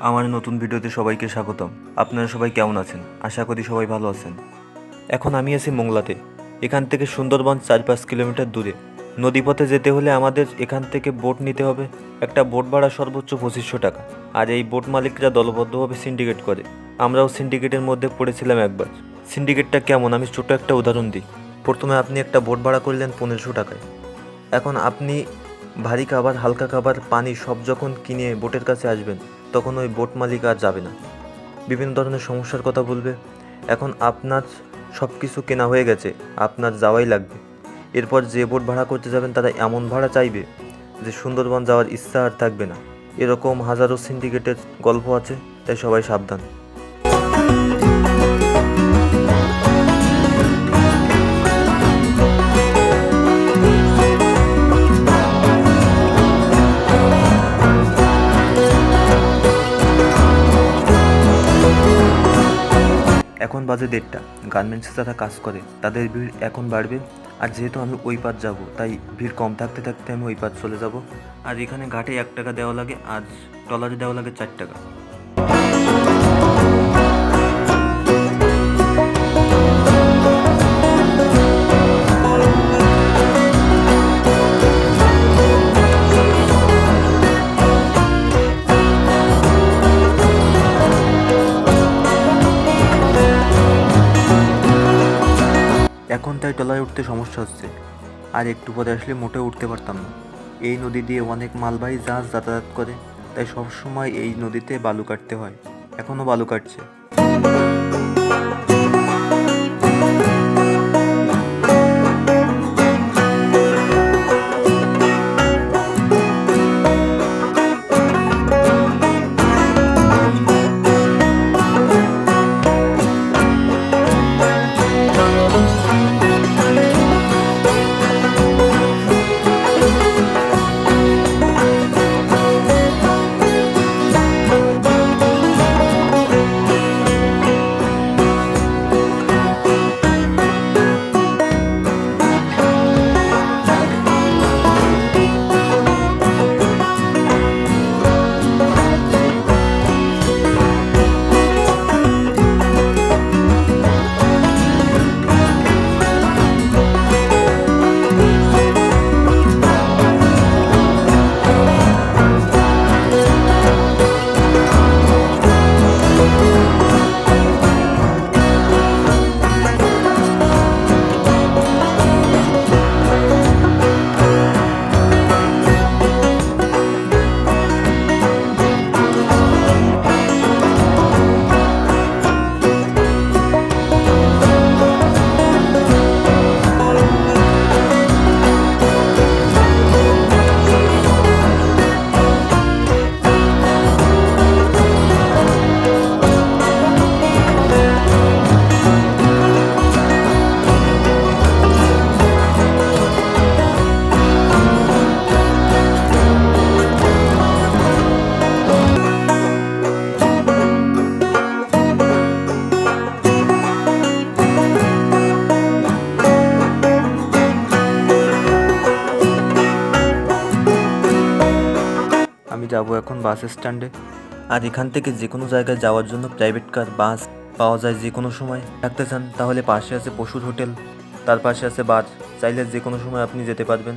আমার নতুন ভিডিওতে সবাইকে স্বাগতম। আপনারা সবাই কেমন আছেন? আশা করি সবাই ভালো আছেন। এখন আমি আছি মোংলাতে। এখান থেকে সুন্দরবন 4-5 কিলোমিটার দূরে। নদীপথে যেতে হলে আমাদের এখান থেকে বোট নিতে হবে। একটা বোট ভাড়া সর্বোচ্চ 2500 টাকা। আর এই বোট মালিকরা দলবদ্ধভাবে সিন্ডিকেট করে। আমরাও সিন্ডিকেটের মধ্যে পড়েছিলাম একবার। সিন্ডিকেটটা কেমন আমি ছোট একটা উদাহরণ দিই। প্রথমে আপনি একটা বোট ভাড়া করলেন 1500 টাকায়। এখন আপনি ভারী খাবার, হালকা খাবার, পানি সব যখন কিনে বোটের কাছে আসবেন, তখন ওই বোট মালিক আর যাবে না, বিভিন্ন ধরনের সমস্যার কথা বলবে। এখন আপনার সব কিছু কেনা হয়ে গেছে, আপনার যাওয়াই লাগবে। এরপর যে বোট ভাড়া করতে যাবেন তারা এমন ভাড়া চাইবে যে সুন্দরবন যাওয়ার ইচ্ছা আর থাকবে না। এরকম হাজারো সিন্ডিকেটের গল্প আছে, তাই সবাই সাবধান। এখন বাজে 1:30। গার্মেন্টসে যারা কাজ করে তাদের ভিড় এখন বাড়বে। আর যেহেতু আমি ওই পার যাব, তাই ভিড় কম থাকতে থাকতে আমি ওই পার চলে যাব। আর এখানে ঘাটে 1 টাকা দেওয়া লাগে, আর ট্রলারে দেওয়া লাগে 4 টাকা। এখন তাই ট্রলারে উঠতে সমস্যা হচ্ছে, আর একটু পরে আসলে মোটেও উঠতে পারতাম না। এই নদী দিয়ে অনেক মালবাহী জাহাজ যাতায়াত করে, তাই সবসময় এই নদীতে বালু কাটতে হয়। এখনও বালু কাটছে। আমি যাব এখন বাস স্ট্যান্ডে। আর এখান থেকে যে কোনো জায়গায় যাওয়ার জন্য প্রাইভেট কার, বাস পাওয়া যায় যে কোনো সময়। থাকতে চান তাহলে পাশে আছে পশুর হোটেল, তার পাশে আছে বার, চাইলে যে কোনো সময় আপনি যেতে পারবেন।